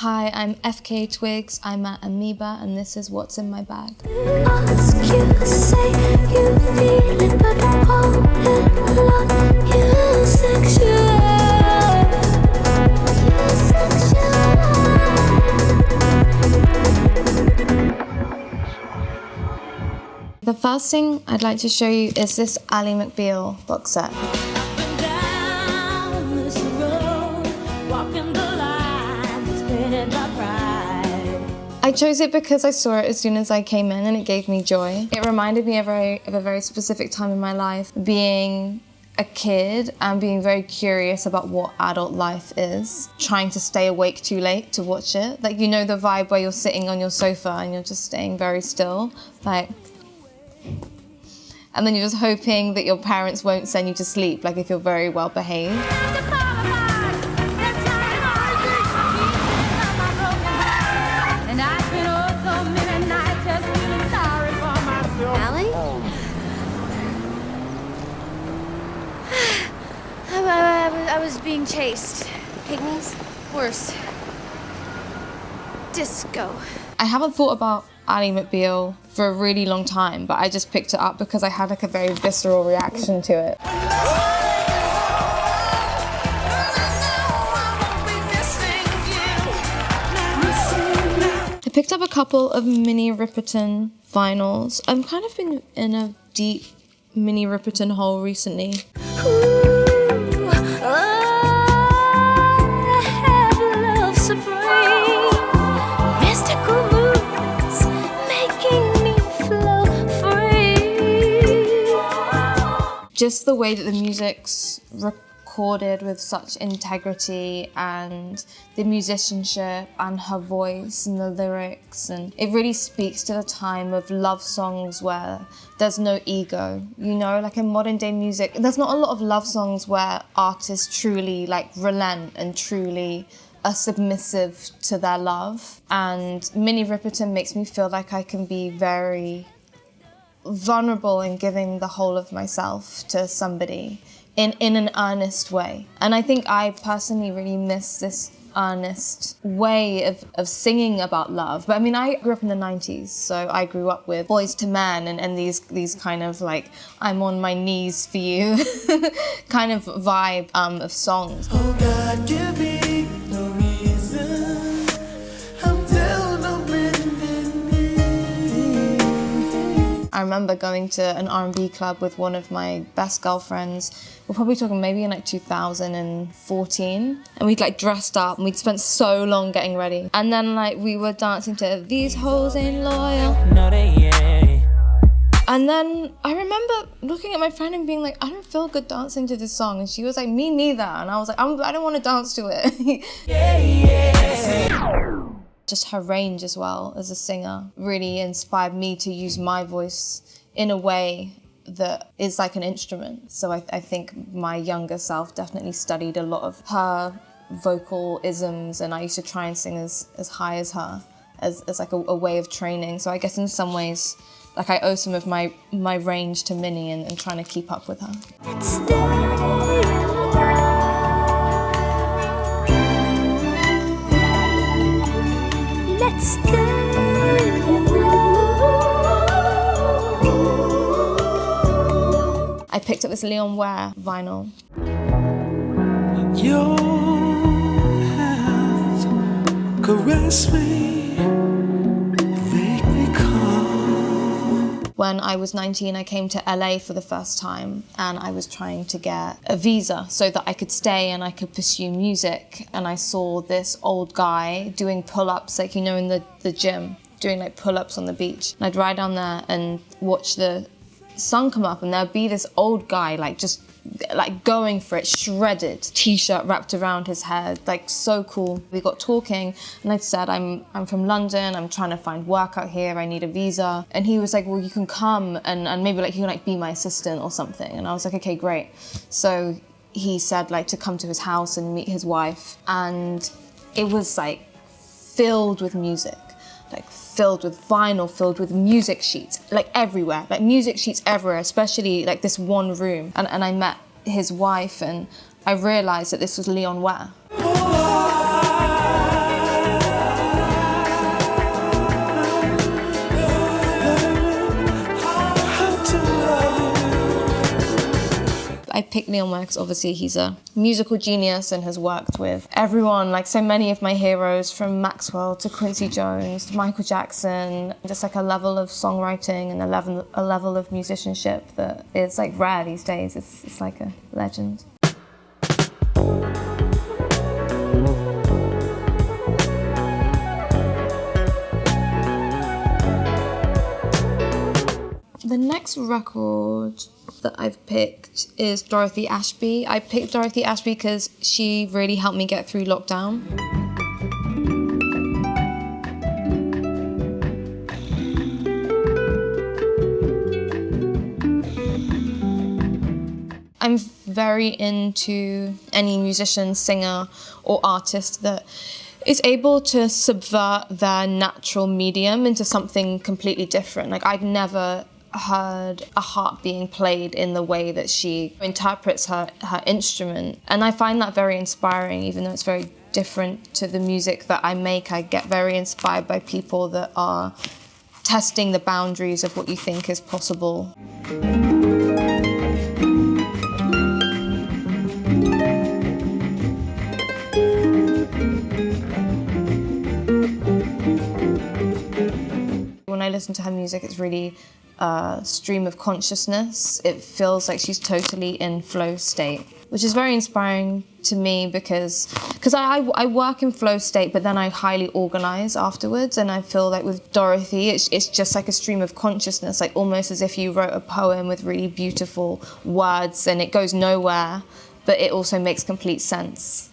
Hi, I'm FKA Twigs, I'm at Amoeba, and this is What's in My Bag. Ask you, say you feel it, but all in love, EUSEXUA. The first thing I'd like to show you is this Ali McBeal box set. I chose it because I saw it as soon as I came in and it gave me joy. It reminded me of a very specific time in my life, being a kid and being very curious about what adult life is, trying to stay awake too late to watch it. Like, you know the vibe where you're sitting on your sofa and you're just staying very still, like, and then you're just hoping that your parents won't send you to sleep, like if you're very well behaved. I was being chased. Pygmies? Worse. Disco. I haven't thought about Ali McBeal for a really long time, but I just picked it up because I had like a very visceral reaction to it. I picked up a couple of Minnie Riperton vinyls. I've kind of been in a deep Minnie Riperton hole recently. Just the way that the music's recorded with such integrity, and the musicianship and her voice and the lyrics, and it really speaks to the time of love songs where there's no ego, you know, like in modern day music, there's not a lot of love songs where artists truly like relent and truly are submissive to their love. And Minnie Riperton makes me feel like I can be very vulnerable in giving the whole of myself to somebody in an earnest way. And I think I personally really miss this earnest way of singing about love. But I mean, I grew up in the 90s, so I grew up with Boys to Men and these kind of like, I'm on my knees for you kind of vibe of songs. Oh God, give me no reason. I'm down on bending knee. I remember going to an R&B club with one of my best girlfriends. We're probably talking maybe in like 2014. And we'd like dressed up and we'd spent so long getting ready. And then like we were dancing to These Hoes Ain't Loyal. No, they ain't. And then I remember looking at my friend and being like, I don't feel good dancing to this song. And she was like, me neither. And I was like, I don't want to dance to it. Yeah, yeah. Just her range as well as a singer really inspired me to use my voice in a way that is like an instrument. So I think my younger self definitely studied a lot of her vocal isms, and I used to try and sing as high as her as like a way of training. So I guess in some ways, like I owe some of my range to Minnie and trying to keep up with her. Let's stay. I picked up this Ware vinyl. Your hands caress me, make me calm. When I was 19, I came to LA for the first time, and I was trying to get a visa so that I could stay and I could pursue music. And I saw this old guy doing pull-ups, like, you know, in the gym, doing like pull-ups on the beach. And I'd ride down there and watch the sun come up, and there'd be this old guy like just like going for it, shredded, t-shirt wrapped around his head, like so cool. We got talking and I said, I'm from London, I'm trying to find work out here, I need a visa. And he was like, well, you can come and maybe like you can like be my assistant or something. And I was like, okay, great. So he said like to come to his house and meet his wife, and it was like filled with music. Like filled with vinyl, filled with music sheets, like everywhere, like music sheets everywhere, especially like this one room. And I met his wife and I realized that this was Ware. picked Leon Ware because obviously he's a musical genius and has worked with everyone, like so many of my heroes, from Maxwell to Quincy Jones to Michael Jackson. Just like a level of songwriting and a level of musicianship that is like rare these days. It's like a legend. The next record that I've picked is Dorothy Ashby. I picked Dorothy Ashby because she really helped me get through lockdown. I'm very into any musician, singer, or artist that is able to subvert their natural medium into something completely different. Like, I'd never heard a harp being played in the way that she interprets her instrument. And I find that very inspiring, even though it's very different to the music that I make. I get very inspired by people that are testing the boundaries of what you think is possible. When I listen to her music, it's really a stream of consciousness. It feels like she's totally in flow state, which is very inspiring to me because I work in flow state, but then I highly organize afterwards. And I feel like with Dorothy, it's just like a stream of consciousness, like almost as if you wrote a poem with really beautiful words and it goes nowhere, but it also makes complete sense.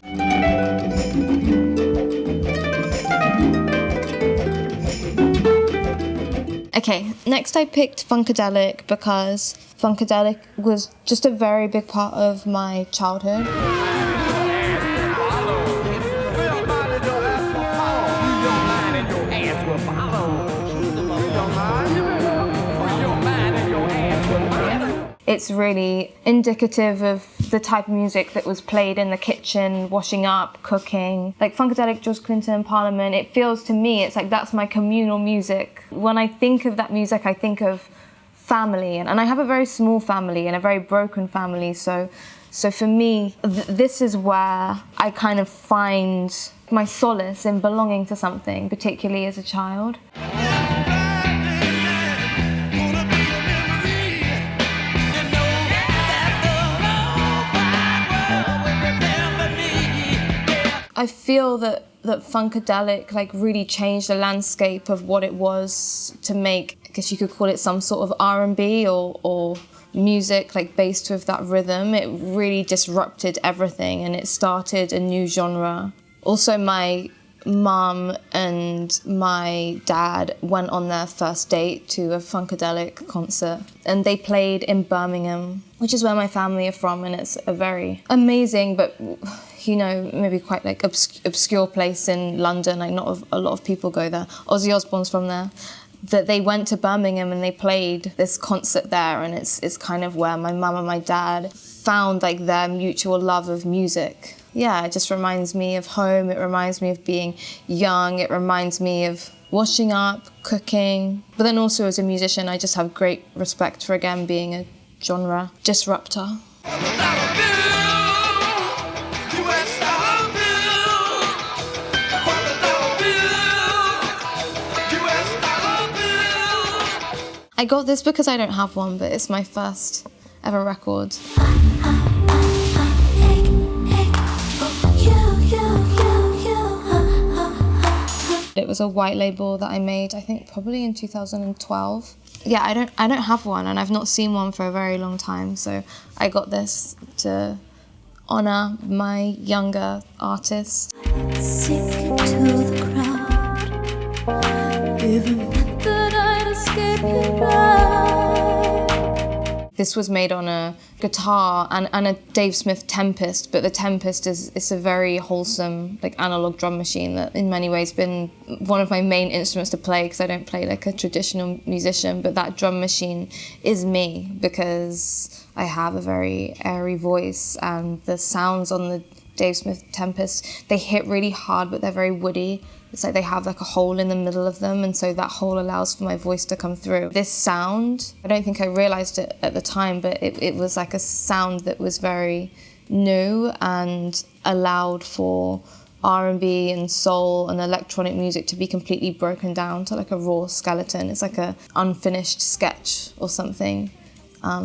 Okay, next I picked Funkadelic because Funkadelic was just a very big part of my childhood. It's really indicative of the type of music that was played in the kitchen, washing up, cooking. Like Funkadelic, George Clinton, Parliament, it feels to me, it's like that's my communal music. When I think of that music, I think of family. And I have a very small family and a very broken family. So for me, this is where I kind of find my solace in belonging to something, particularly as a child. I feel that Funkadelic like really changed the landscape of what it was to make, I guess you could call it some sort of R&B or music like based with that rhythm. It really disrupted everything and it started a new genre. Also, my mum and my dad went on their first date to a Funkadelic concert and they played in Birmingham, which is where my family are from, and it's a very amazing but, you know, maybe quite like obscure place in London. Like not a lot of people go there. Ozzy Osbourne's from there. That they went to Birmingham and they played this concert there, and it's kind of where my mum and my dad found like their mutual love of music. Yeah, it just reminds me of home, it reminds me of being young, it reminds me of washing up, cooking. But then also as a musician, I just have great respect for, again, being a genre disruptor. I got this because I don't have one, but it's my first ever record. It was a white label that I made, I think probably in 2012. Yeah, I don't have one, and I've not seen one for a very long time, so I got this to honor my younger artists. Sink into the crowd, even that I'd escape your ride. This was made on a guitar and a Dave Smith Tempest, but the Tempest is a very wholesome, like analog drum machine that in many ways been one of my main instruments to play, because I don't play like a traditional musician, but that drum machine is me because I have a very airy voice, and the sounds on the Dave Smith Tempest, they hit really hard, but they're very woody. It's like they have like a hole in the middle of them, and so that hole allows for my voice to come through. This sound, I don't think I realized it at the time, but it was like a sound that was very new and allowed for R&B and soul and electronic music to be completely broken down to like a raw skeleton. It's like a unfinished sketch or something.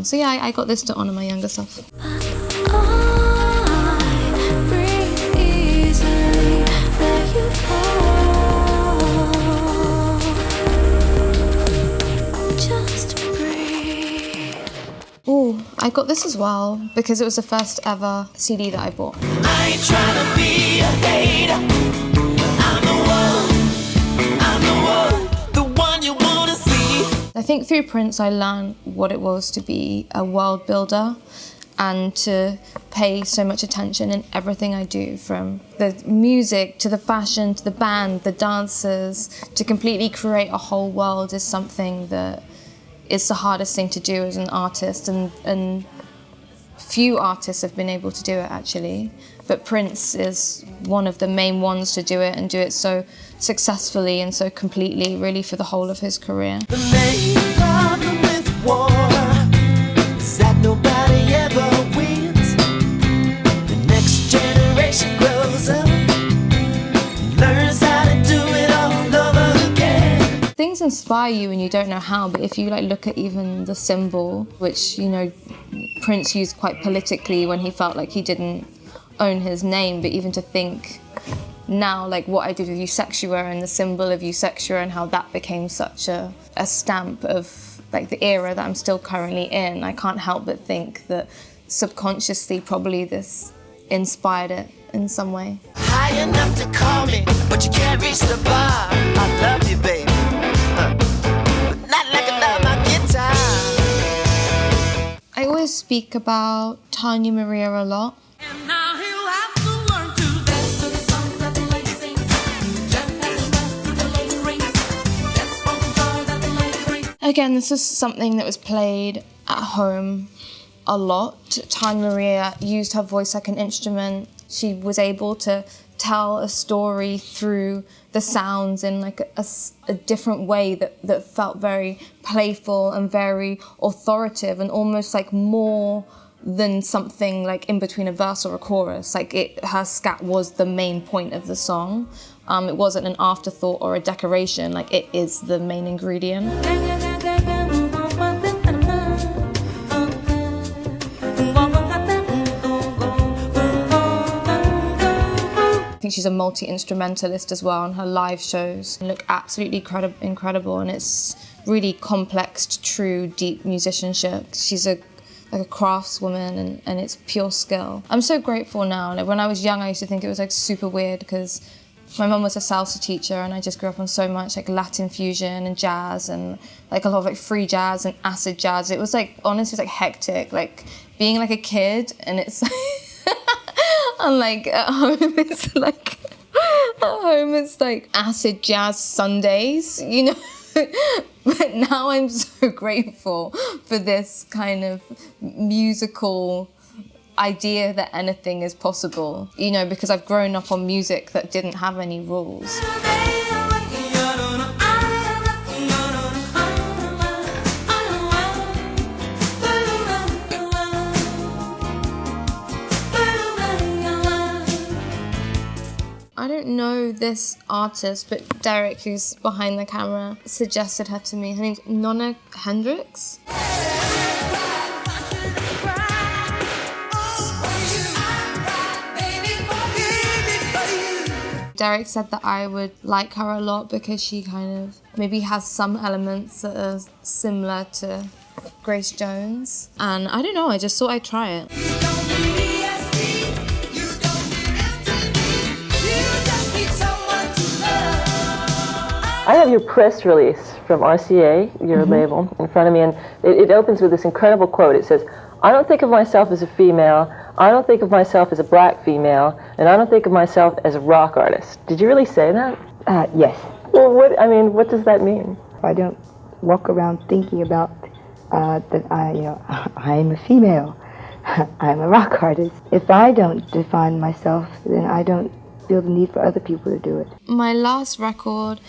So yeah, I got this to honor my younger self. Ooh, I got this as well because it was the first ever CD that I bought. I ain't trying to be a hater. I'm the one you wanna see. I think through Prince I learned what it was to be a world builder and to pay so much attention in everything I do, from the music to the fashion to the band, the dancers, to completely create a whole world is something that is the hardest thing to do as an artist, and few artists have been able to do it actually. But Prince is one of the main ones to do it, and do it so successfully and so completely, really for the whole of his career. The main problem with war is that nobody ever wins. The next generation grows up, learns how to do it all over again. Things inspire you and you don't know how, but if you like look at even the symbol, which, you know, Prince used quite politically when he felt like he didn't own his name, but even to think now, like what I did with EUSEXUA and the symbol of EUSEXUA and how that became such a stamp of like the era that I'm still currently in, I can't help but think that subconsciously probably this inspired it in some way. High enough to call me, but you can't reach the bar. I love you, baby, but not like I love my guitar. I always speak about Tania Maria a lot. And now he'll have to learn to dance to the song that the lady sings. Jump and dance to the lady rings. Dance for the joy that the lady brings. Again, this is something that was played at home a lot. Tania Maria used her voice like an instrument. She was able to tell a story through the sounds in like a different way that felt very playful and very authoritative, and almost like more than something like in between a verse or a chorus. Like her scat was the main point of the song. It wasn't an afterthought or a decoration, like it is the main ingredient. I think she's a multi-instrumentalist as well, and her live shows look absolutely incredible, and it's really complex, true, deep musicianship. She's like a craftswoman, and it's pure skill. I'm so grateful now. Like when I was young, I used to think it was like super weird because my mum was a salsa teacher, and I just grew up on so much like Latin fusion and jazz, and like a lot of like free jazz and acid jazz. It was like, honestly, it's like hectic, like being like a kid, and it's and like at home it's like acid jazz Sundays, you know. But now I'm so grateful for this kind of musical idea that anything is possible, you know, because I've grown up on music that didn't have any rules. I don't know this artist, but Derek, who's behind the camera, suggested her to me. Her name's Nona Hendryx. Derek said that I would like her a lot because she kind of maybe has some elements that are similar to Grace Jones. And I don't know, I just thought I'd try it. I have your press release from RCA, your label, in front of me, and it opens with this incredible quote. It says, "I don't think of myself as a female, I don't think of myself as a black female, and I don't think of myself as a rock artist." Did you really say that? Yes. Well, what does that mean? I don't walk around thinking about that I'm a female. I'm a rock artist. If I don't define myself, then I don't feel the need for other people to do it. My last record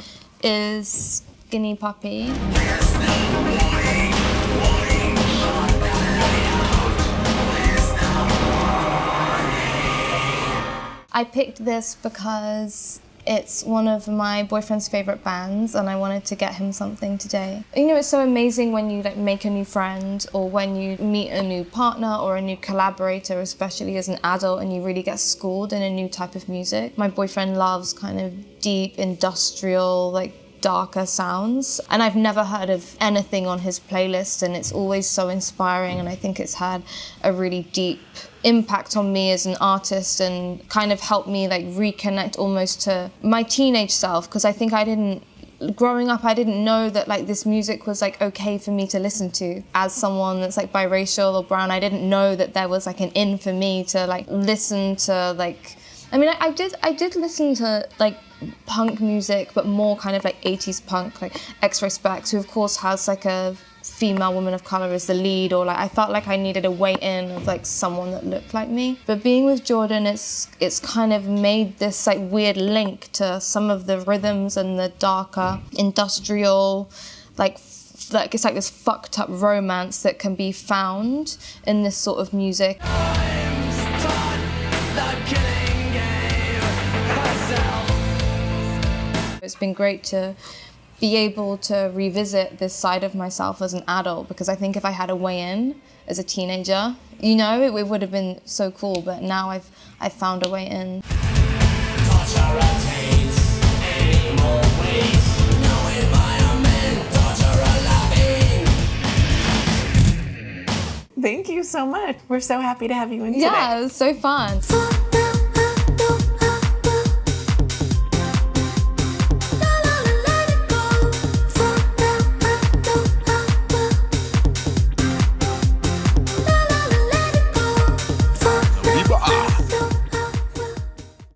is Skinny Puppy. I picked this because it's one of my boyfriend's favorite bands and I wanted to get him something today. You know, it's so amazing when you like make a new friend or when you meet a new partner or a new collaborator, especially as an adult, and you really get schooled in a new type of music. My boyfriend loves kind of deep industrial, like darker sounds, and I've never heard of anything on his playlist, and it's always so inspiring, and I think it's had a really deep impact on me as an artist and kind of helped me like reconnect almost to my teenage self, because I think growing up I didn't know that like this music was like okay for me to listen to. As someone that's like biracial or brown, I didn't know that there was like an in for me to like listen to like, I mean I did listen to like punk music, but more kind of like 80s punk, like X-Ray Specs, who of course has like a female woman of color as the lead, or like I felt like I needed a way in of like someone that looked like me. But being with Jordan, it's kind of made this like weird link to some of the rhythms and the darker industrial, like it's like this fucked up romance that can be found in this sort of music. It's been great to be able to revisit this side of myself as an adult, because I think if I had a way in as a teenager, you know, it would have been so cool, but now I've found a way in. Thank you so much. We're so happy to have you in today. Yeah, it was so fun.